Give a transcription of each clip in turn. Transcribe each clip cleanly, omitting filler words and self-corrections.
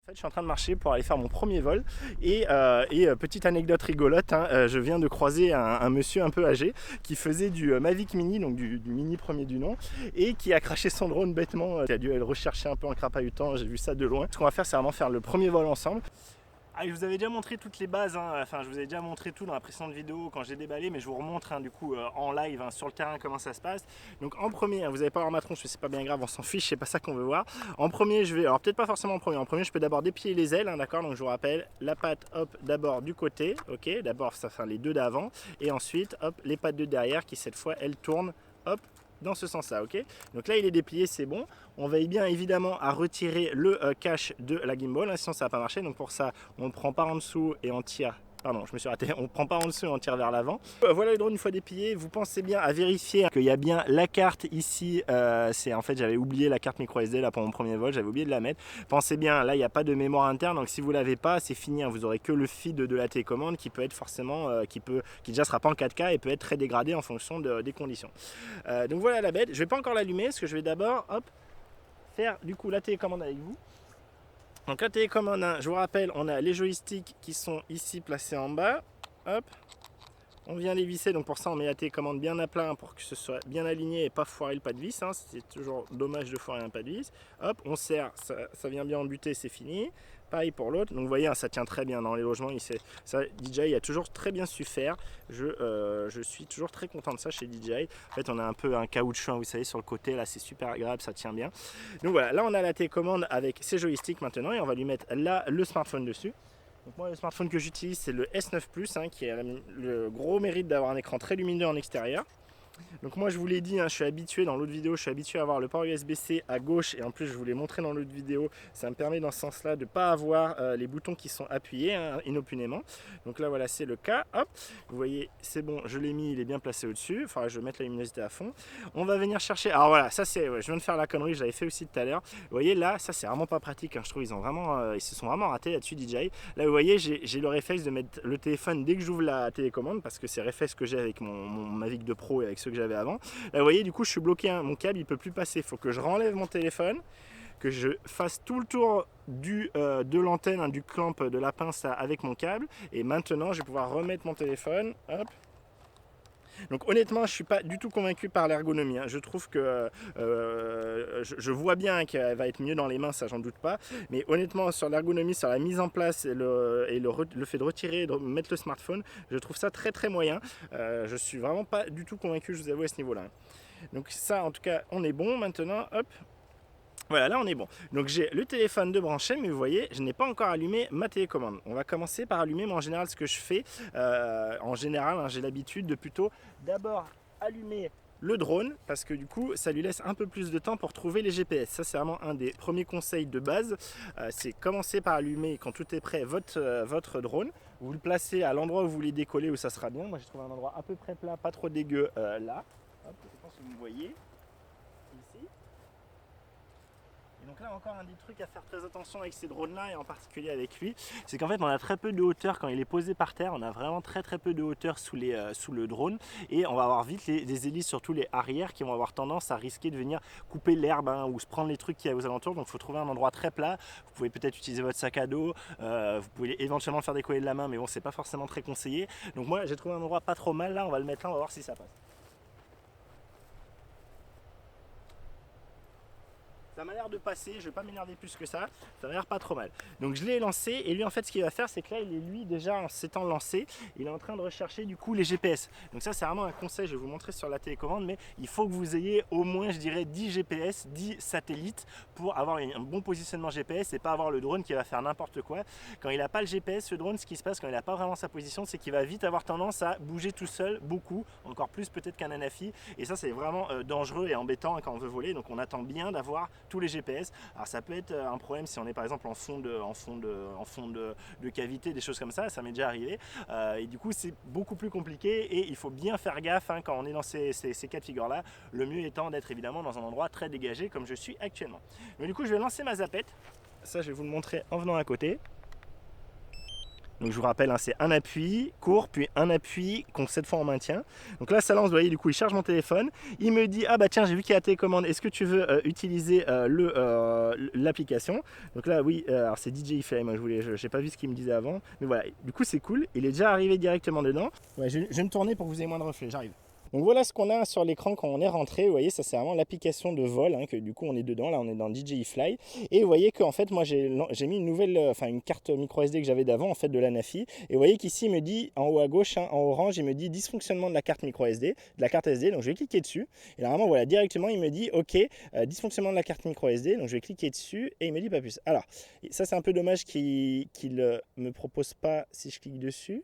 fait, je suis en train de marcher pour aller faire mon premier vol et petite anecdote rigolote, hein, je viens de croiser un monsieur un peu âgé qui faisait du Mavic Mini, donc du Mini premier du nom, et qui a craché son drone bêtement, qui a dû le rechercher un peu en crapahutant, j'ai vu ça de loin. Ce qu'on va faire, c'est vraiment faire le premier vol ensemble. Ah, je vous avais déjà montré toutes les bases, hein. Enfin je vous avais déjà montré tout dans la précédente vidéo quand j'ai déballé, mais je vous remontre hein, du coup en live hein, sur le terrain comment ça se passe. Donc en premier, hein, vous n'avez pas voir ma tronche, c'est pas bien grave, on s'en fiche, c'est pas ça qu'on veut voir. En premier je vais, alors peut-être pas forcément en premier je peux d'abord déplier les ailes, hein, d'accord, donc je vous rappelle, la patte hop d'abord du côté, ok, d'abord ça fait les deux d'avant, et ensuite hop les pattes de derrière qui cette fois elles tournent hop dans ce sens là, ok. Donc là il est déplié, c'est bon. On veille bien évidemment à retirer le cache de la gimbal, hein, sinon ça va pas marcher. Donc pour ça on ne prend pas en dessous et on tire. Pardon, je me suis raté, on ne prend pas en dessous et on tire vers l'avant. Voilà le drone une fois déplié, vous pensez bien à vérifier qu'il y a bien la carte ici, c'est en fait j'avais oublié la carte micro SD là pour mon premier vol, j'avais oublié de la mettre. Pensez bien, là il n'y a pas de mémoire interne, donc si vous l'avez pas, c'est fini, hein, vous aurez que le feed de la télécommande qui peut être forcément, qui déjà sera pas en 4K et peut être très dégradé en fonction des conditions. Donc voilà la bête, je vais pas encore l'allumer, parce que je vais d'abord, hop, faire du coup la télécommande avec vous. Donc la télécommande, hein, je vous rappelle, on a les joysticks qui sont ici placés en bas. Hop, on vient les visser, donc pour ça on met la télécommande bien à plat hein, pour que ce soit bien aligné et pas foirer le pas de vis. Hein. C'est toujours dommage de foirer un pas de vis. Hop, on serre, ça vient bien en butée, c'est fini. Pareil pour l'autre, donc vous voyez, hein, ça tient très bien dans les logements. DJI a toujours très bien su faire. Je suis toujours très content de ça chez DJI. En fait, on a un peu un caoutchouc, hein, vous savez, sur le côté. Là, c'est super agréable, ça tient bien. Donc voilà, là, on a la télécommande avec ses joysticks maintenant et on va lui mettre là le smartphone dessus. Donc moi, le smartphone que j'utilise, c'est le S9 Plus, hein, qui a le gros mérite d'avoir un écran très lumineux en extérieur. Donc moi je vous l'ai dit, hein, je suis habitué dans l'autre vidéo, je suis habitué à avoir le port USB-C à gauche et en plus je vous l'ai montré dans l'autre vidéo, ça me permet dans ce sens là de ne pas avoir les boutons qui sont appuyés hein, inopinément. Donc là voilà c'est le cas, hop, vous voyez c'est bon, je l'ai mis, il est bien placé au dessus, il faudra que je mette la luminosité à fond. On va venir chercher, alors voilà ça c'est, ouais, je viens de faire la connerie, je l'avais fait aussi tout à l'heure. Vous voyez là ça c'est vraiment pas pratique, hein, je trouve ils se sont vraiment ratés là-dessus DJI. Là vous voyez j'ai le réflexe de mettre le téléphone dès que j'ouvre la télécommande parce que c'est le réflexe que j'ai avec mon Mavic 2 Pro et avec ceux que j'avais avant. Là vous voyez du coup je suis bloqué, hein, mon câble il peut plus passer, il faut que je renlève mon téléphone, que je fasse tout le tour de l'antenne, hein, du clamp de la pince avec mon câble et maintenant je vais pouvoir remettre mon téléphone, hop. Donc honnêtement, je ne suis pas du tout convaincu par l'ergonomie. Hein. Je trouve que je vois bien qu'elle va être mieux dans les mains, ça j'en doute pas. Mais honnêtement, sur l'ergonomie, sur la mise en place et le fait de retirer et de mettre le smartphone, je trouve ça très très moyen. Je suis vraiment pas du tout convaincu, je vous avoue, à ce niveau-là. Donc ça, en tout cas, on est bon. Maintenant, hop. Voilà, là on est bon. Donc j'ai le téléphone de branché, mais vous voyez, je n'ai pas encore allumé ma télécommande. On va commencer par allumer, mais en général, ce que je fais, en général, hein, j'ai l'habitude de plutôt d'abord allumer le drone, parce que du coup, ça lui laisse un peu plus de temps pour trouver les GPS. Ça, c'est vraiment un des premiers conseils de base. C'est commencer par allumer, quand tout est prêt, votre drone. Vous le placez à l'endroit où vous voulez décoller, où ça sera bien. Moi, j'ai trouvé un endroit à peu près plat, pas trop dégueu, là. Hop, je pense que vous me voyez. Ici. Et donc là encore un des trucs à faire très attention avec ces drones là et en particulier avec lui, c'est qu'en fait on a très peu de hauteur quand il est posé par terre, on a vraiment très peu de hauteur sous le drone et on va avoir vite les hélices, surtout les arrières, qui vont avoir tendance à risquer de venir couper l'herbe hein, ou se prendre les trucs qui y a aux alentours. Donc il faut trouver un endroit très plat. Vous pouvez peut-être utiliser votre sac à dos, vous pouvez éventuellement faire décoller de la main, mais bon c'est pas forcément très conseillé. Donc moi j'ai trouvé un endroit pas trop mal là, on va le mettre là, on va voir si ça passe. Ça m'a l'air de passer, je ne vais pas m'énerver plus que ça m'a l'air pas trop mal. Donc je l'ai lancé et lui en fait ce qu'il va faire c'est que là il est lui déjà en s'étant lancé, il est en train de rechercher du coup les GPS. Donc ça c'est vraiment un conseil, je vais vous montrer sur la télécommande, mais il faut que vous ayez au moins je dirais 10 GPS, 10 satellites pour avoir un bon positionnement GPS et pas avoir le drone qui va faire n'importe quoi. Quand il n'a pas le GPS, ce drone, ce qui se passe quand il n'a pas vraiment sa position, c'est qu'il va vite avoir tendance à bouger tout seul, beaucoup, encore plus peut-être qu'un Anafi, et ça c'est vraiment dangereux et embêtant quand on veut voler. Donc on attend bien d'avoir tous les GPS. Alors ça peut être un problème si on est par exemple en fond de cavité, des choses comme ça m'est déjà arrivé. Et du coup c'est beaucoup plus compliqué et il faut bien faire gaffe hein, quand on est dans ces cas de figure là. Le mieux étant d'être évidemment dans un endroit très dégagé comme je suis actuellement. Donc du coup je vais lancer ma zapette. Ça je vais vous le montrer en venant à côté. Donc je vous rappelle, hein, c'est un appui court, puis un appui qu'on cette fois en maintient. Donc là ça lance, vous voyez, du coup il charge mon téléphone. Il me dit, ah bah tiens, j'ai vu qu'il y a la télécommande, est-ce que tu veux utiliser l'application? Donc là oui, alors c'est DJI Fly, moi j'ai pas vu ce qu'il me disait avant. Mais voilà, du coup c'est cool, il est déjà arrivé directement dedans. Ouais, je vais me tourner pour que vous ayez moins de reflets, j'arrive. Donc voilà ce qu'on a sur l'écran quand on est rentré, vous voyez, ça c'est vraiment l'application de vol, hein, que du coup on est dedans, là on est dans DJI Fly, et vous voyez qu'en fait moi j'ai mis une nouvelle, une carte micro SD que j'avais d'avant en fait de la Nafi, et vous voyez qu'ici il me dit en haut à gauche, hein, en orange, il me dit dysfonctionnement de la carte micro SD, de la carte SD, donc je vais cliquer dessus, et là vraiment voilà, directement il me dit ok, dysfonctionnement de la carte micro SD, donc je vais cliquer dessus, et il me dit pas plus. Alors, ça c'est un peu dommage qu'il me propose pas si je clique dessus.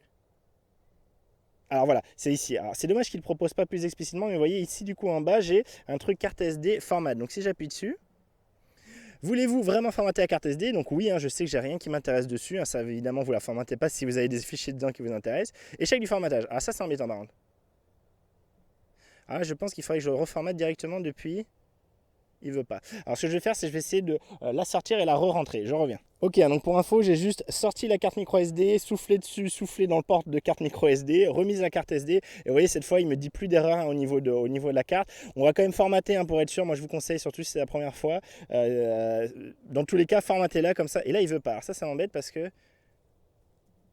Alors voilà, c'est ici. Alors c'est dommage qu'il ne propose pas plus explicitement, mais vous voyez ici du coup en bas, j'ai un truc carte SD format. Donc si j'appuie dessus, voulez-vous vraiment formater la carte SD? Donc oui, hein, je sais que j'ai rien qui m'intéresse dessus. Hein, ça évidemment vous la formatez pas si vous avez des fichiers dedans qui vous intéressent. Échec du formatage. Ah ça c'est embêtant par contre. Ah je pense qu'il faudrait que je le reformate directement depuis. Il veut pas. Alors ce que je vais faire, c'est que je vais essayer de la sortir et la re-rentrer. Je reviens. Ok, donc pour info, j'ai juste sorti la carte micro SD, soufflé dessus, soufflé dans le port de carte micro SD, remise la carte SD. Et vous voyez, cette fois, il me dit plus d'erreur, hein, au niveau de la carte. On va quand même formater, hein, pour être sûr. Moi, je vous conseille, surtout si c'est la première fois. Dans tous les cas, formatez-la comme ça. Et là, il veut pas. Alors ça m'embête parce que...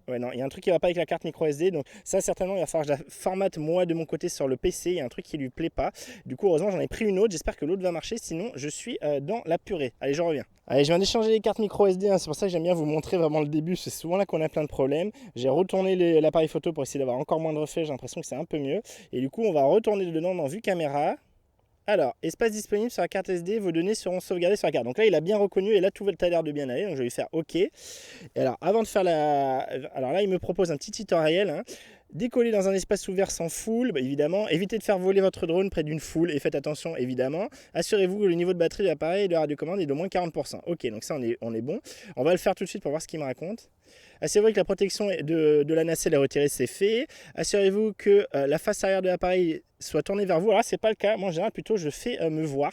Ouais, non, il y a un truc qui va pas avec la carte micro SD, donc ça certainement il va falloir que je la formate moi de mon côté sur le PC, il y a un truc qui lui plaît pas. Du coup heureusement j'en ai pris une autre, j'espère que l'autre va marcher, sinon je suis dans la purée. Allez, je reviens. Allez, je viens d'échanger les cartes micro SD, hein, c'est pour ça que j'aime bien vous montrer vraiment le début, c'est souvent là qu'on a plein de problèmes. J'ai retourné l'appareil photo pour essayer d'avoir encore moins de reflets, j'ai l'impression que c'est un peu mieux. Et du coup on va retourner dedans dans vue caméra. Alors, espace disponible sur la carte SD, vos données seront sauvegardées sur la carte. Donc là, il a bien reconnu et là, tout a l'air de bien aller. Donc je vais lui faire OK. Et alors, avant de faire la... Alors là, il me propose un petit tutoriel, hein. Décoller dans un espace ouvert sans foule, bah évidemment. Évitez de faire voler votre drone près d'une foule et faites attention, évidemment. Assurez-vous que le niveau de batterie de l'appareil et de la radiocommande est d'au moins 40%. Ok, donc ça, on est bon. On va le faire tout de suite pour voir ce qu'il me raconte. Assurez-vous que la protection de la nacelle est retirée, c'est fait. Assurez-vous que la face arrière de l'appareil soit tournée vers vous. Alors là, c'est pas le cas. Moi, en général, plutôt, je fais me voir.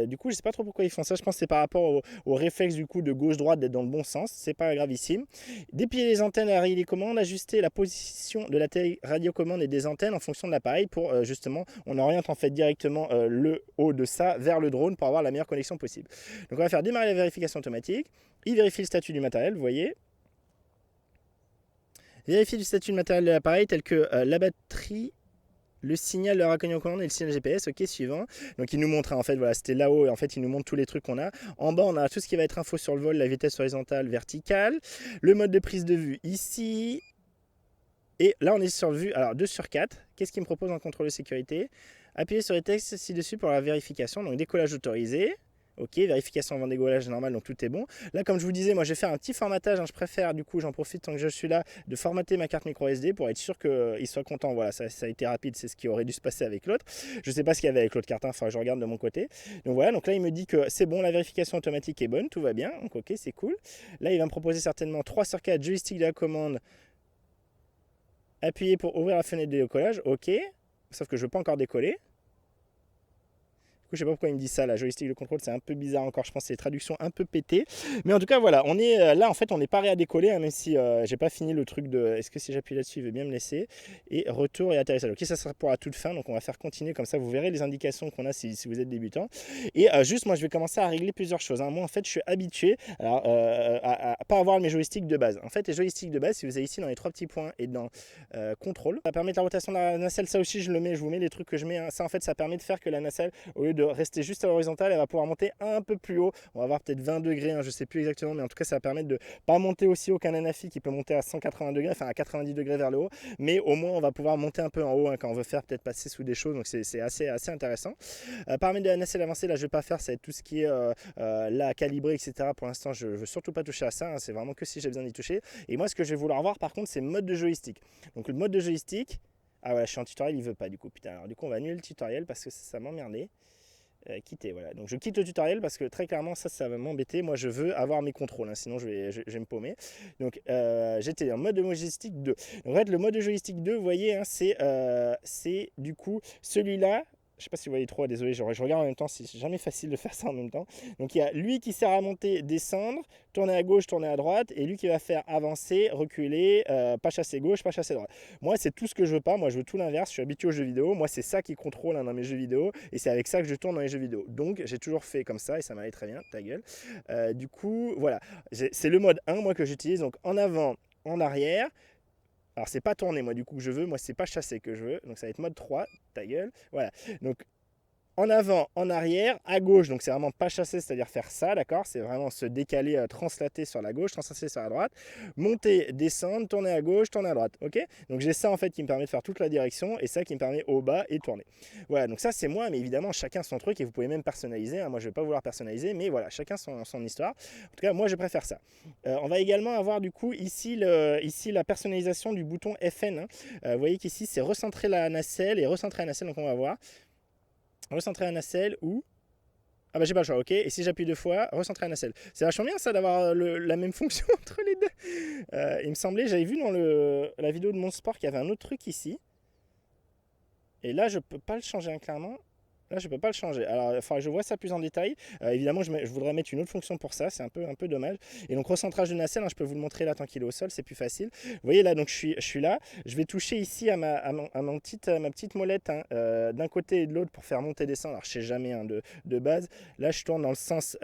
Du coup, je sais pas trop pourquoi ils font ça. Je pense que c'est par rapport au réflexe du coup de gauche-droite d'être dans le bon sens. C'est pas gravissime. Déplier les antennes à la radiocommande. Ajuster la position de la radiocommande et des antennes en fonction de l'appareil pour justement, on oriente en fait directement le haut de ça vers le drone pour avoir la meilleure connexion possible. Donc, on va faire démarrer la vérification automatique. Il vérifie le statut du matériel, vous voyez. Vérifier le statut du matériel de l'appareil tel que la batterie, le signal de la radiocommande et le signal GPS. Ok, suivant. Donc il nous montre, hein, en fait, voilà, c'était là-haut et en fait il nous montre tous les trucs qu'on a. En bas, on a tout ce qui va être info sur le vol, la vitesse horizontale, verticale, le mode de prise de vue ici. Et là, on est sur vue, alors 2 sur 4. Qu'est-ce qu'il me propose en contrôle de sécurité? Appuyez sur les textes ci-dessus pour la vérification. Donc décollage autorisé. Ok, vérification avant décollage normal, donc tout est bon. Là, comme je vous disais, moi je vais faire un petit formatage, hein, je préfère, du coup j'en profite tant que je suis là, de formater ma carte micro SD pour être sûr qu'il soit content. Voilà, ça a été rapide, c'est ce qui aurait dû se passer avec l'autre. Je ne sais pas ce qu'il y avait avec l'autre carte, hein, enfin je regarde de mon côté. Donc voilà, donc là il me dit que c'est bon, la vérification automatique est bonne, tout va bien, donc ok, c'est cool. Là il va me proposer certainement 3 sur 4 joystick de la commande. Appuyez pour ouvrir la fenêtre de décollage, ok, sauf que je ne veux pas encore décoller. Je sais pas pourquoi il me dit ça, la joystick de contrôle, c'est un peu bizarre encore, je pense que c'est des traductions un peu pétées. Mais en tout cas, voilà, on est là, en fait, on n'est pas prêt à décoller, hein, même si j'ai pas fini le truc de est-ce que si j'appuie là-dessus, il veut bien me laisser. Et retour et atterrissage. Ok, ça sera pour la toute fin, donc on va faire continuer comme ça, vous verrez les indications qu'on a si vous êtes débutant. Et juste, moi, je vais commencer à régler plusieurs choses, hein. Moi, en fait, je suis habitué alors, à pas avoir mes joysticks de base. En fait, les joysticks de base, si vous avez ici dans les 3 petits points et dans contrôle, ça permet de la rotation de la nacelle. Ça aussi, je vous mets les trucs que je mets, hein. Ça, en fait, ça permet de faire que la nacelle, au lieu de rester juste à l'horizontale, elle va pouvoir monter un peu plus haut. On va avoir peut-être 20 degrés, hein, je sais plus exactement, mais en tout cas ça va permettre de pas monter aussi haut qu'un Anafi qui peut monter à 180 degrés, enfin à 90 degrés vers le haut, mais au moins on va pouvoir monter un peu en haut, hein, quand on veut faire peut-être passer sous des choses, donc c'est assez intéressant. Paramètres de la nacelle avancée, là je vais pas faire, ça va être tout ce qui est là calibré, etc. Pour l'instant je veux surtout pas toucher à ça, hein, c'est vraiment que si j'ai besoin d'y toucher. Et moi ce que je vais vouloir voir par contre c'est mode de joystick. Donc le mode de joystick, ah voilà, je suis en tutoriel, il veut pas du coup, putain. Alors du coup on va annuler le tutoriel parce que ça m'emmerdait. Quitter, voilà. Donc je quitte le tutoriel parce que très clairement ça va m'embêter. Moi je veux avoir mes contrôles, hein, sinon je vais me paumer. Donc j'étais en mode de joystick 2. Donc, en fait le mode de joystick 2, vous voyez, hein, c'est du coup celui-là. je sais pas si vous voyez trop, désolé, je regarde en même temps, c'est jamais facile de faire ça en même temps. Donc il y a lui qui sert à monter, descendre, tourner à gauche, tourner à droite, et lui qui va faire avancer, reculer, pas chasser gauche, pas chasser droite. Moi, c'est tout ce que je veux pas, moi je veux tout l'inverse, je suis habitué aux jeux vidéo, moi c'est ça qui contrôle dans mes jeux vidéo, et c'est avec ça que je tourne dans les jeux vidéo. Donc j'ai toujours fait comme ça, et ça m'allait très bien, ta gueule. Du coup, voilà, c'est le mode 1 moi que j'utilise, donc en avant, en arrière. Alors c'est pas tourner moi du coup que je veux, moi c'est pas chasser que je veux, donc ça va être mode 3, ta gueule, voilà. Donc en avant, en arrière, à gauche, donc c'est vraiment pas chasser, c'est-à-dire faire ça, d'accord? C'est vraiment se décaler, translater sur la gauche, translater sur la droite, monter, descendre, tourner à gauche, tourner à droite, ok? Donc j'ai ça en fait qui me permet de faire toute la direction et ça qui me permet au bas et tourner. Voilà, donc ça c'est moi, mais évidemment chacun son truc et vous pouvez même personnaliser, hein. Moi je vais pas vouloir personnaliser, mais voilà, chacun son histoire. En tout cas, moi je préfère ça. On va également avoir du coup ici, ici la personnalisation du bouton FN, hein. Vous voyez qu'ici c'est recentrer la nacelle et recentrer la nacelle, donc on va voir. Recentrer la nacelle ou... Ah bah j'ai pas le choix, ok. Et si j'appuie 2 fois, recentrer la nacelle. C'est vachement bien ça d'avoir la même fonction entre les deux. Il me semblait, j'avais vu dans la vidéo de mon sport qu'il y avait un autre truc ici. Et là je peux pas le changer, hein, clairement. Là, je ne peux pas le changer. Alors, il faudra que je vois ça plus en détail. Évidemment, je voudrais mettre une autre fonction pour ça. C'est un peu dommage. Et donc, recentrage de nacelle, hein, je peux vous le montrer là tant qu'il est au sol. C'est plus facile. Vous voyez là, donc je suis là. Je vais toucher ici à ma petite molette, hein, d'un côté et de l'autre pour faire monter et descendre. Alors, je ne sais jamais, hein, de base. Là, je tourne dans le sens,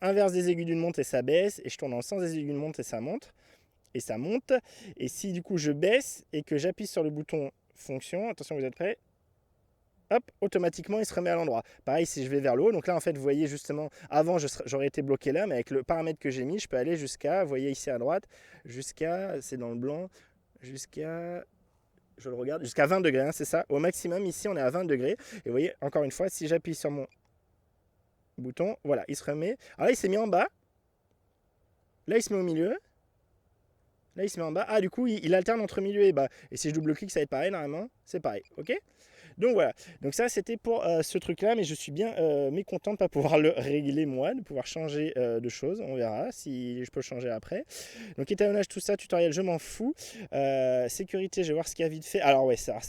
inverse des aiguilles d'une montre et ça baisse. Et je tourne dans le sens des aiguilles d'une montre et ça monte. Et ça monte. Et si du coup, je baisse et que j'appuie sur le bouton fonction, attention, vous êtes prêts? Hop, automatiquement il se remet à l'endroit. Pareil si je vais vers le haut, donc là en fait vous voyez justement, avant j'aurais été bloqué là, mais avec le paramètre que j'ai mis, je peux aller jusqu'à, vous voyez ici à droite, jusqu'à, c'est dans le blanc, jusqu'à, je le regarde, jusqu'à 20 degrés, hein, c'est ça. Au maximum ici on est à 20 degrés, et vous voyez encore une fois, si j'appuie sur mon bouton, voilà, il se remet. Alors là il s'est mis en bas, là il se met au milieu, là il se met en bas, ah du coup il alterne entre milieu et bas, et si je double-clique ça va être pareil normalement, c'est pareil, ok? Donc voilà, donc ça c'était pour ce truc là, mais je suis bien mécontent de ne pas pouvoir le régler moi, de pouvoir changer de choses, on verra si je peux le changer après. Donc étalonnage, tout ça, tutoriel, je m'en fous. Sécurité, je vais voir ce qu'il y a vite fait. Alors ouais, ça.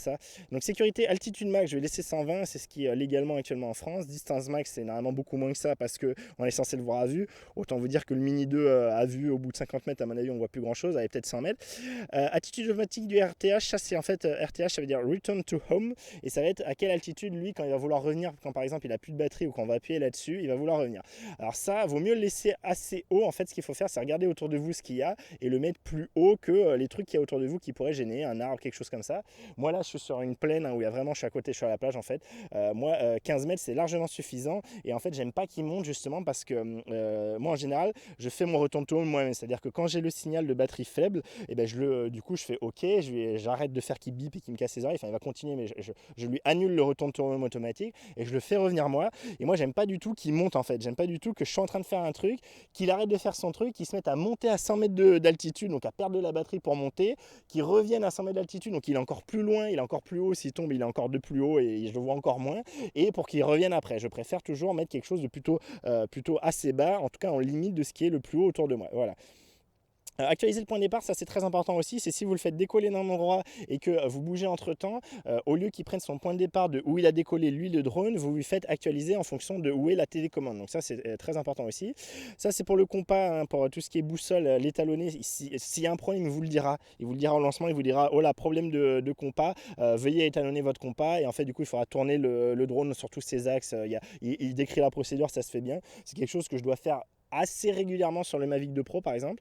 Donc sécurité, altitude max, je vais laisser 120, c'est ce qui est légalement actuellement en France. Distance max, c'est normalement beaucoup moins que ça parce qu'on est censé le voir à vue. Autant vous dire que le Mini 2 à vue, au bout de 50 mètres, à mon avis, on voit plus grand chose, avec peut-être 100 mètres. Attitude automatique du RTH, ça c'est en fait RTH, ça veut dire Return to Home, et ça va être à quelle altitude lui quand il va vouloir revenir, quand par exemple il a plus de batterie ou quand on va appuyer là-dessus, il va vouloir revenir. Alors ça, vaut mieux le laisser assez haut. En fait, ce qu'il faut faire, c'est regarder autour de vous ce qu'il y a et le mettre plus haut que les trucs qu'il y a autour de vous qui pourraient gêner, un arbre, quelque chose comme ça. Moi là, je suis sur une plaine, hein, où il y a vraiment, je suis à côté, je suis à la plage en fait. Moi, 15 mètres, c'est largement suffisant. Et en fait, j'aime pas qu'il monte justement parce que moi en général, je fais mon retour de tour moi-même. C'est-à-dire que quand j'ai le signal de batterie faible, et ben du coup, je fais OK, j'arrête de faire qu'il bip et qu'il me casse les oreilles. Enfin, il va continuer, mais je lui annule le retour de tour automatique et je le fais revenir moi. Et moi, j'aime pas du tout qu'il monte en fait. J'aime pas du tout que je suis en train de faire un truc, qu'il arrête de faire son truc, qu'il se mette à monter à 100 mètres d'altitude, donc à perdre de la batterie pour monter, qu'il revienne à 100 mètres d'altitude, donc il est encore plus loin, il est encore plus haut. S'il tombe, il est encore de plus haut et je le vois encore moins. Et pour qu'il revienne après, je préfère toujours mettre quelque chose de plutôt assez bas, en tout cas en limite de ce qui est le plus haut autour de moi. Voilà. Actualiser le point de départ, ça c'est très important aussi, c'est si vous le faites décoller d'un endroit et que vous bougez entre temps, au lieu qu'il prenne son point de départ de où il a décollé lui le drone, vous lui faites actualiser en fonction de où est la télécommande. Donc ça c'est très important aussi. Ça c'est pour le compas, hein, pour tout ce qui est boussole, l'étalonner. S'il y a un problème, il vous le dira. Il vous le dira au lancement, il vous dira oh là, problème de compas, veuillez étalonner votre compas. Et en fait du coup il faudra tourner le drone sur tous ses axes. Il décrit la procédure, ça se fait bien. C'est quelque chose que je dois faire assez régulièrement sur le Mavic 2 Pro par exemple.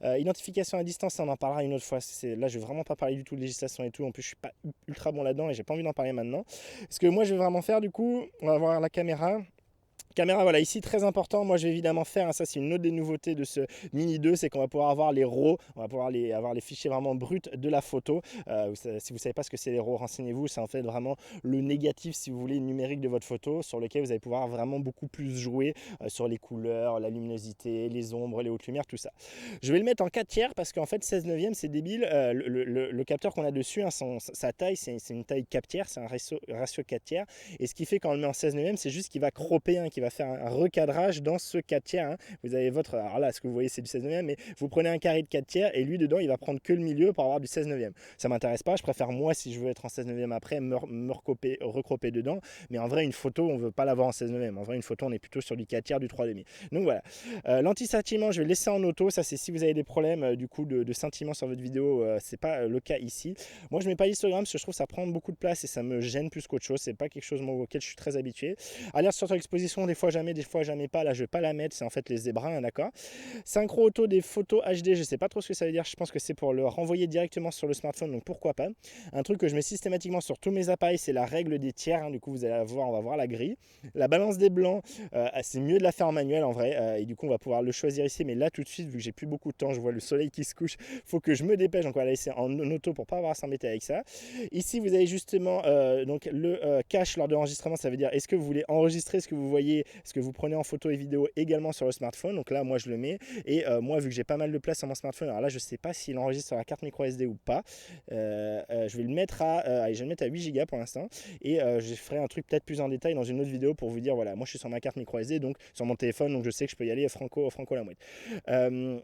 Identification à distance, ça on en parlera une autre fois. Là je vais vraiment pas parler du tout de législation et tout, en plus je suis pas ultra bon là-dedans et j'ai pas envie d'en parler maintenant. Ce que moi je vais vraiment faire du coup, on va voir la caméra. Caméra, voilà, ici très important, moi je vais évidemment faire, hein, ça c'est une autre des nouveautés de ce Mini 2, c'est qu'on va pouvoir avoir les RAW, on va pouvoir avoir les fichiers vraiment bruts de la photo. Si vous ne savez pas ce que c'est les RAW, renseignez-vous, c'est en fait vraiment le négatif, si vous voulez, numérique de votre photo, sur lequel vous allez pouvoir vraiment beaucoup plus jouer sur les couleurs, la luminosité, les ombres, les hautes lumières, tout ça. Je vais le mettre en 4 tiers parce qu'en fait 16 neuvième c'est débile, le capteur qu'on a dessus, hein, sa taille c'est une taille 4 tiers, c'est un ratio 4 tiers, et ce qui fait quand on le met en 16 neuvième c'est juste qu'il va cropper, hein, qu'il va faire un recadrage dans ce 4 tiers. Hein. Vous avez votre, alors là ce que vous voyez c'est du 16 neuvième, mais vous prenez un carré de 4 tiers et lui dedans il va prendre que le milieu pour avoir du 16 neuvième. Ça m'intéresse pas, je préfère moi si je veux être en 16 neuvième après me recroper dedans, mais en vrai une photo on veut pas l'avoir en 16 neuvième, en vrai une photo on est plutôt sur du 4 tiers, du 3 demi. Donc voilà, l'anti-scintillement je vais le laisser en auto, ça c'est si vous avez des problèmes du coup de scintillement sur votre vidéo, c'est pas le cas ici. Moi je mets pas l'histogramme parce que je trouve que ça prend beaucoup de place et ça me gêne plus qu'autre chose, c'est pas quelque chose auquel je suis très habitué. Alerte sur l'exposition, des fois jamais pas, là je vais pas la mettre, c'est en fait les zébras, hein, d'accord. Synchro auto des photos HD, je sais pas trop ce que ça veut dire, je pense que c'est pour le renvoyer directement sur le smartphone, donc pourquoi pas. Un truc que je mets systématiquement sur tous mes appareils, c'est la règle des tiers, hein, du coup vous allez voir, on va voir la grille. La balance des blancs, c'est mieux de la faire en manuel en vrai, et du coup on va pouvoir le choisir ici, mais là tout de suite, vu que j'ai plus beaucoup de temps, je vois le soleil qui se couche, faut que je me dépêche, donc on va la laisser en auto pour pas avoir à s'embêter avec ça. Ici vous avez justement donc le cache lors de l'enregistrement, ça veut dire est-ce que vous voulez enregistrer ce que vous voyez, ce que vous prenez en photo et vidéo également sur le smartphone, donc là moi je le mets, et moi vu que j'ai pas mal de place sur mon smartphone, alors là je sais pas s'il enregistre sur la carte micro SD ou pas, je vais le mettre à, allez, je vais le mettre à 8 Go pour l'instant, et je ferai un truc peut-être plus en détail dans une autre vidéo pour vous dire voilà, moi je suis sur ma carte micro SD, donc sur mon téléphone, donc je sais que je peux y aller franco la mouette.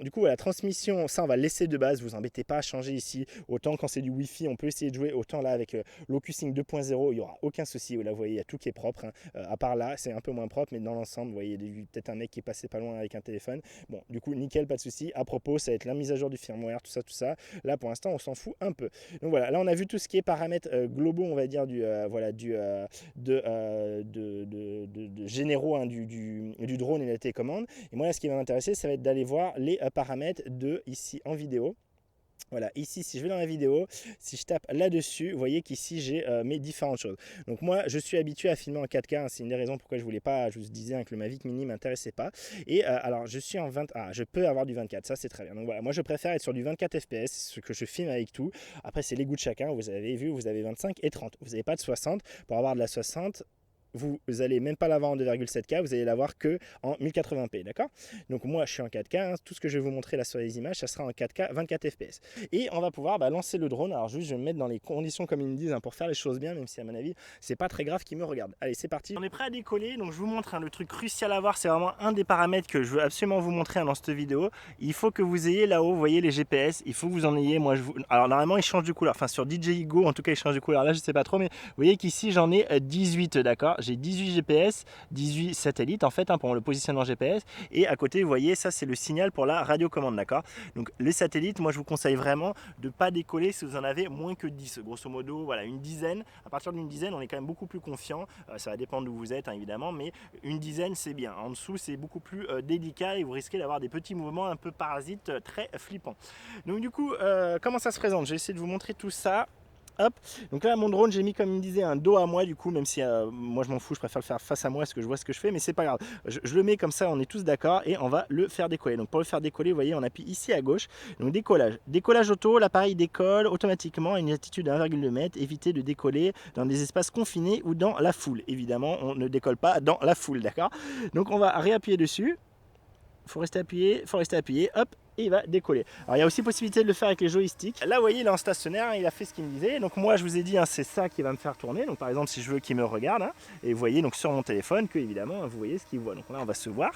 Du coup voilà, transmission, ça on va laisser de base, vous embêtez pas à changer ici, autant quand c'est du Wi-Fi on peut essayer de jouer, autant là avec l'OcuSync 2.0 il n'y aura aucun souci, là vous voyez il y a tout qui est propre, hein. À part là c'est un peu moins propre, mais dans l'ensemble vous voyez peut-être un mec qui est passé pas loin avec un téléphone, bon du coup nickel, pas de souci. À propos ça va être la mise à jour du firmware, tout ça, là pour l'instant on s'en fout un peu. Donc voilà, là on a vu tout ce qui est paramètres globaux on va dire de généraux, hein, du drone et de la télécommande, et moi là ce qui va m'intéresser ça va être d'aller voir les paramètres de ici en vidéo. Voilà, ici, si je vais dans la vidéo, si je tape là-dessus, vous voyez qu'ici, j'ai mes différentes choses. Donc moi, je suis habitué à filmer en 4K, hein, c'est une des raisons pourquoi je voulais pas, je vous disais hein, que le Mavic Mini ne m'intéressait pas. Et alors, je suis en 20, je peux avoir du 24, ça c'est très bien. Donc voilà, moi je préfère être sur du 24 fps, ce que je filme avec tout. Après, c'est les goûts de chacun, vous avez vu, vous avez 25 et 30. Vous n'avez pas de 60, pour avoir de la 60, vous n'allez même pas l'avoir en 2,7K, vous allez l'avoir que en 1080p, d'accord? Donc moi je suis en 4K, hein, tout ce que je vais vous montrer là sur les images, ça sera en 4K 24 fps. Et on va pouvoir lancer le drone, alors juste je vais me mettre dans les conditions comme ils me disent, hein, pour faire les choses bien, même si à mon avis c'est pas très grave qu'ils me regardent. Allez c'est parti. On est prêt à décoller, donc je vous montre le truc crucial à voir, c'est vraiment un des paramètres que je veux absolument vous montrer dans cette vidéo. Il faut que vous ayez là-haut, vous voyez les GPS, il faut que vous en ayez, alors normalement ils changent de couleur, enfin sur DJI Go en tout cas ils changent de couleur, là je sais pas trop, mais vous voyez qu'ici j'en ai 18, d'accord? J'ai 18 GPS, 18 satellites en fait, hein, pour le positionnement GPS, et à côté vous voyez ça c'est le signal pour la radiocommande, d'accord? Donc les satellites, moi je vous conseille vraiment de ne pas décoller si vous en avez moins que 10, grosso modo voilà une dizaine. À partir d'une dizaine on est quand même beaucoup plus confiant, ça va dépendre d'où vous êtes hein, évidemment, mais une dizaine c'est bien, en dessous c'est beaucoup plus délicat et vous risquez d'avoir des petits mouvements un peu parasites très flippants. Donc du coup comment ça se présente? Je vais essayer de vous montrer tout ça. Hop. Donc là mon drone j'ai mis comme il me disait un dos à moi, du coup même si moi je m'en fous, je préfère le faire face à moi parce que je vois ce que je fais, mais c'est pas grave, je le mets comme ça, on est tous d'accord, et on va le faire décoller. Donc pour le faire décoller vous voyez on appuie ici à gauche, donc décollage auto, l'appareil décolle automatiquement à une altitude de 1,2 m, évitez de décoller dans des espaces confinés ou dans la foule, évidemment on ne décolle pas dans la foule, d'accord? Donc on va réappuyer dessus, faut rester appuyé, hop, et il va décoller. Alors il y a aussi possibilité de le faire avec les joysticks. Là vous voyez il est en stationnaire, il a fait ce qu'il me disait, donc moi je vous ai dit hein, c'est ça qui va me faire tourner, donc par exemple si je veux qu'il me regarde, hein, et vous voyez donc sur mon téléphone que évidemment vous voyez ce qu'il voit, donc là on va se voir.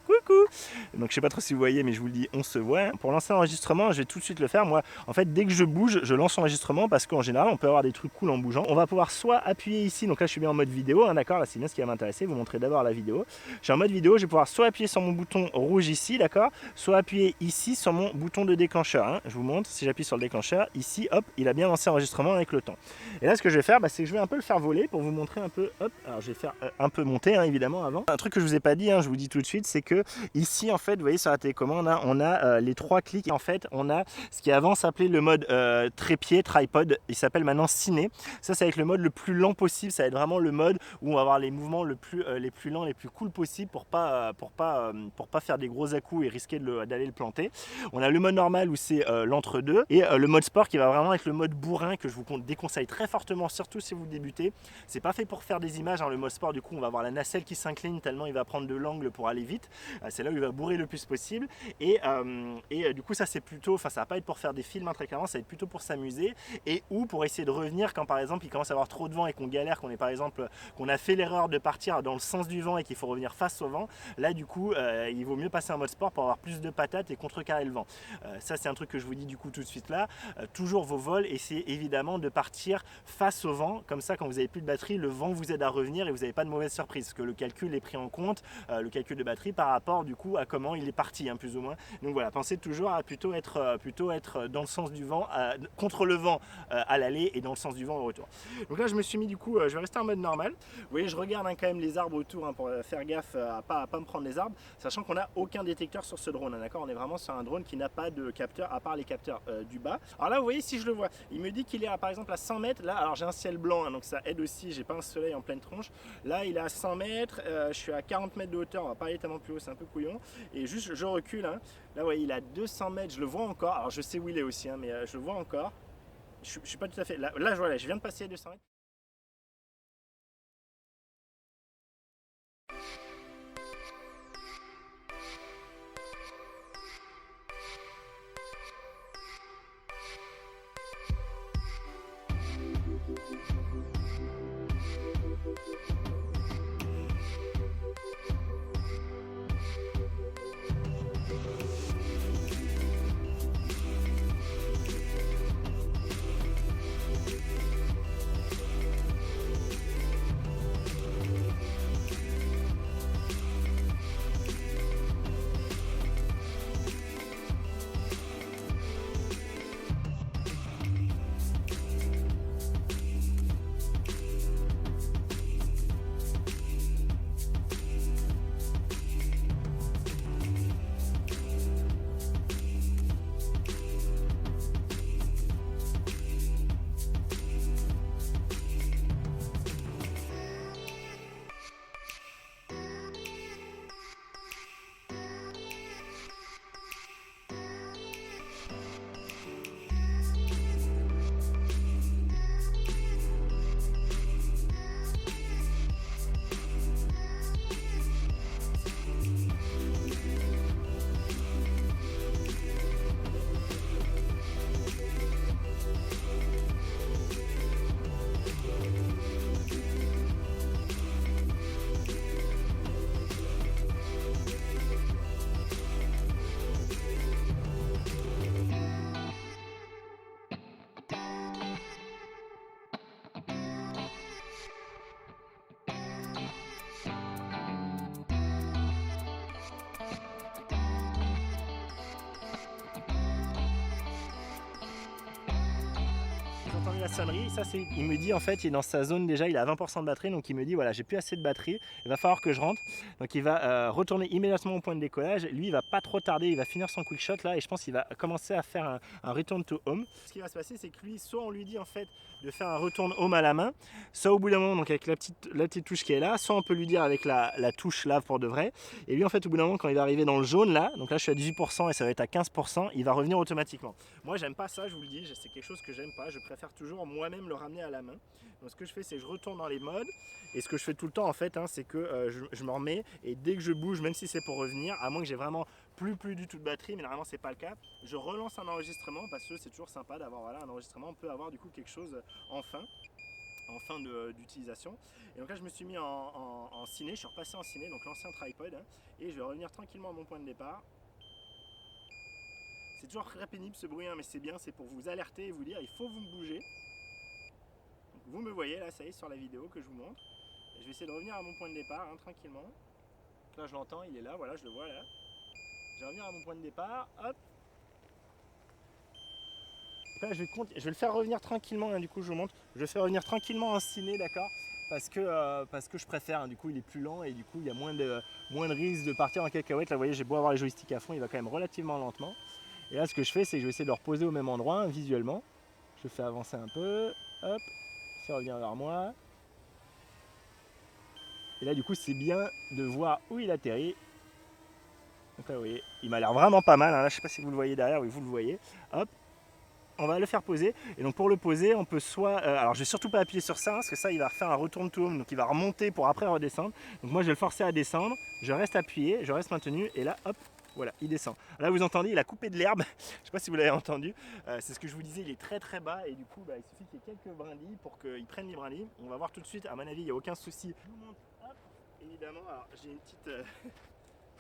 Coucou. Donc je sais pas trop si vous voyez, mais je vous le dis, on se voit. Pour lancer l'enregistrement, je vais tout de suite le faire. Moi, en fait, dès que je bouge, je lance l'enregistrement parce qu'en général, on peut avoir des trucs cool en bougeant. On va pouvoir soit appuyer ici, donc là je suis bien en mode vidéo, hein, d'accord, là c'est bien ce qui va m'intéresser, vous montrer d'abord la vidéo. Je suis en mode vidéo, je vais pouvoir soit appuyer sur mon bouton rouge ici, d'accord, soit appuyer ici sur mon bouton de déclencheur, hein. Je vous montre, si j'appuie sur le déclencheur, ici, hop, il a bien lancé l'enregistrement avec le temps. Et là, ce que je vais faire, c'est que je vais un peu le faire voler pour vous montrer un peu, hop, alors je vais faire un peu monter, hein, évidemment, avant. Un truc que je vous ai pas dit, hein, je vous dis tout de suite, c'est que ici, en fait, vous voyez sur la télécommande, hein, on a les 3 clics. Et en fait, on a ce qui avant s'appelait le mode trépied, tripod. Il s'appelle maintenant ciné. Ça va être le mode le plus lent possible. Ça va être vraiment le mode où on va avoir les mouvements les plus lents, les plus cool possibles pour pas faire des gros à-coups et risquer d'aller le planter. On a le mode normal où c'est l'entre-deux. Et le mode sport qui va vraiment être le mode bourrin que je vous déconseille très fortement, surtout si vous débutez. C'est pas fait pour faire des images, hein, le mode sport. Du coup, on va avoir la nacelle qui s'incline tellement il va prendre de l'angle pour aller vite. c'est là où il va bourrer le plus possible. Du coup ça c'est plutôt, enfin ça va pas être pour faire des films très clairement, ça va être plutôt pour s'amuser et ou pour essayer de revenir quand par exemple il commence à avoir trop de vent et qu'on galère, qu'on est par exemple qu'on a fait l'erreur de partir dans le sens du vent et qu'il faut revenir face au vent. Là du coup il vaut mieux passer en mode sport pour avoir plus de patates et contrecarrer le vent. Ça c'est un truc que je vous dis du coup tout de suite là. Toujours vos vols, essayez évidemment de partir face au vent, comme ça quand vous n'avez plus de batterie, le vent vous aide à revenir et vous n'avez pas de mauvaise surprise, parce que le calcul est pris en compte, le calcul de batterie par rapport du coup à comment il est parti, hein, plus ou moins. Donc voilà, pensez toujours à plutôt être dans le sens du vent, contre le vent à l'aller et dans le sens du vent au retour. Donc là je me suis mis du coup, je vais rester en mode normal. Vous voyez, je regarde quand même les arbres autour, hein, pour faire gaffe à pas me prendre les arbres, sachant qu'on n'a aucun détecteur sur ce drone, hein, d'accord. On est vraiment sur un drone qui n'a pas de capteur à part les capteurs du bas. Alors là vous voyez, si je le vois, il me dit qu'il est par exemple à 100 mètres. Là alors j'ai un ciel blanc, hein, donc ça aide aussi, j'ai pas un soleil en pleine tronche. Là il est à 100 mètres, je suis à 40 mètres de hauteur, on va pas aller tellement plus haut, c'est un peu couillon. Et juste je recule, hein. Là vous voyez, il est à 200 mètres, je le vois encore. Alors je sais où il est aussi, hein, mais je le vois encore. Je suis pas tout à fait là, voilà, je viens de passer à 200 mètres. J'ai entendu la sonnerie, ça c'est, il me dit en fait, il est dans sa zone déjà, il a 20% de batterie, donc il me dit voilà, j'ai plus assez de batterie, il va falloir que je rentre. Donc il va retourner immédiatement au point de décollage. Lui il va pas trop tarder, il va finir son quick shot là et je pense qu'il va commencer à faire un return to home. Ce qui va se passer, c'est que lui, soit on lui dit en fait de faire un return home à la main, soit au bout d'un moment, donc avec la petite touche qui est là, soit on peut lui dire avec la touche là pour de vrai. Et lui en fait au bout d'un moment, quand il va arriver dans le jaune là, donc là je suis à 18% et ça va être à 15%, il va revenir automatiquement. Moi j'aime pas ça, je vous le dis, c'est quelque chose que j'aime pas, je préfère toujours moi-même le ramener à la main. Donc ce que je fais, c'est que je retourne dans les modes, et ce que je fais tout le temps en fait, hein, c'est que je me remets, et dès que je bouge, même si c'est pour revenir, à moins que j'ai vraiment plus du tout de batterie, mais normalement c'est pas le cas, je relance un enregistrement parce que c'est toujours sympa d'avoir voilà, un enregistrement, on peut avoir du coup quelque chose en fin d'utilisation. Et donc là je me suis mis en ciné, je suis repassé en ciné, donc l'ancien tripod, hein, et je vais revenir tranquillement à mon point de départ. C'est toujours très pénible ce bruit, hein, mais c'est bien, c'est pour vous alerter et vous dire il faut vous bouger. Donc vous me voyez là, ça y est, sur la vidéo que je vous montre. Et je vais essayer de revenir à mon point de départ, hein, tranquillement. Donc là je l'entends, il est là, voilà, je le vois là. Je vais revenir à mon point de départ, hop. Donc là je vais le faire revenir tranquillement, hein, du coup je vous montre. Je vais faire revenir tranquillement en ciné, d'accord, parce que je préfère, hein, du coup il est plus lent et du coup il y a moins de risque de partir en cacahuète. Là vous voyez, j'ai beau avoir les joysticks à fond, il va quand même relativement lentement. Et là ce que je fais, c'est que je vais essayer de le reposer au même endroit, hein, visuellement. Je le fais avancer un peu, hop, faire revenir vers moi. Et là du coup c'est bien de voir où il atterrit. Donc là vous voyez, il m'a l'air vraiment pas mal, hein. Là je sais pas si vous le voyez derrière, oui vous le voyez. Hop. on va le faire poser. Et donc pour le poser, on peut soit... alors je vais surtout pas appuyer sur ça, parce que ça il va faire un retourne tourne, donc il va remonter pour après redescendre. Donc moi je vais le forcer à descendre, je reste appuyé, je reste maintenu, et là hop, voilà, il descend. Là vous entendez, il a coupé de l'herbe, je sais pas si vous l'avez entendu, c'est ce que je vous disais, il est très très bas, et du coup il suffit qu'il y ait quelques brindilles pour qu'il prenne les brindilles. On va voir tout de suite, à mon avis il n'y a aucun souci. Je vous montre, hop, évidemment, alors j'ai une petite...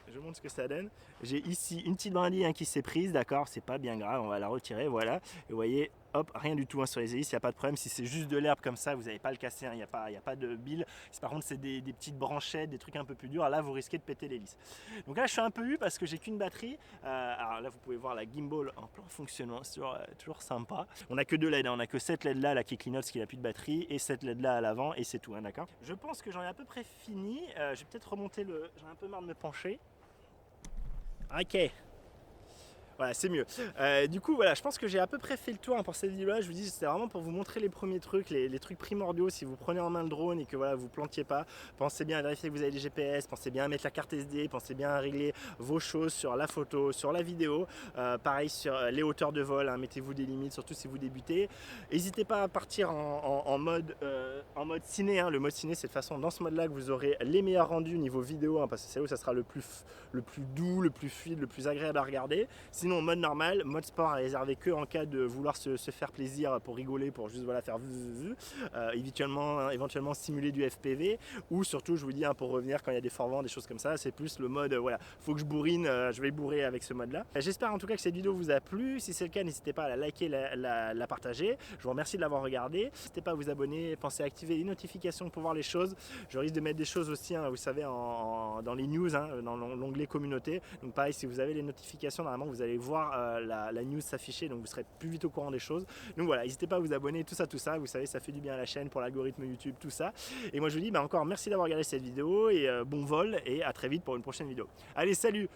je vous montre ce que ça donne. J'ai ici une petite brindille qui s'est prise, d'accord, c'est pas bien grave, on va la retirer, voilà. Et vous voyez, hop, rien du tout sur les hélices, il n'y a pas de problème. Si c'est juste de l'herbe comme ça, vous n'allez pas le casser, il n'y a pas de bile. Si par contre c'est des petites branchettes, des trucs un peu plus durs, là vous risquez de péter l'hélice. Donc là je suis un peu eu parce que j'ai qu'une batterie. Alors là vous pouvez voir la gimbal en plein fonctionnement, c'est toujours sympa. On n'a que 2 LED, on n'a que cette LED là qui clignote parce qu'il n'a plus de batterie, et cette LED là à l'avant, et c'est tout, d'accord. Je pense que j'en ai à peu près fini. Je vais peut-être remonter j'en ai un peu marre de me pencher. Ok, voilà, c'est mieux. Du coup, voilà, je pense que j'ai à peu près fait le tour pour cette vidéo-là. Je vous dis, c'était vraiment pour vous montrer les premiers trucs, les trucs primordiaux. Si vous prenez en main le drone et que voilà, vous plantiez pas, pensez bien à vérifier que vous avez les GPS, pensez bien à mettre la carte SD, pensez bien à régler vos choses sur la photo, sur la vidéo. Pareil sur les hauteurs de vol, hein, mettez-vous des limites, surtout si vous débutez. N'hésitez pas à partir en mode ciné. Hein. Le mode ciné, c'est de façon dans ce mode-là que vous aurez les meilleurs rendus niveau vidéo, hein, parce que c'est là où ça sera le plus doux, le plus fluide, le plus agréable à regarder. Sinon, mode normal, mode sport à réserver que en cas de vouloir se faire plaisir pour rigoler, pour juste voilà, faire éventuellement simuler du FPV, ou surtout, je vous dis, hein, pour revenir quand il y a des forts vents, des choses comme ça, c'est plus le mode, voilà, faut que je bourrine, je vais bourrer avec ce mode-là. J'espère en tout cas que cette vidéo vous a plu. Si c'est le cas, n'hésitez pas à la liker, la partager. Je vous remercie de l'avoir regardé. N'hésitez pas à vous abonner, pensez à activer les notifications pour voir les choses. Je risque de mettre des choses aussi, hein, vous savez, dans les news, hein, dans l'onglet communauté. Donc pareil, si vous avez les notifications, normalement, vous allez voir la news s'afficher, donc vous serez plus vite au courant des choses. Donc voilà, n'hésitez pas à vous abonner, tout ça, vous savez, ça fait du bien à la chaîne, pour l'algorithme YouTube, tout ça. Et moi je vous dis encore merci d'avoir regardé cette vidéo, et bon vol, et à très vite pour une prochaine vidéo. Allez, salut.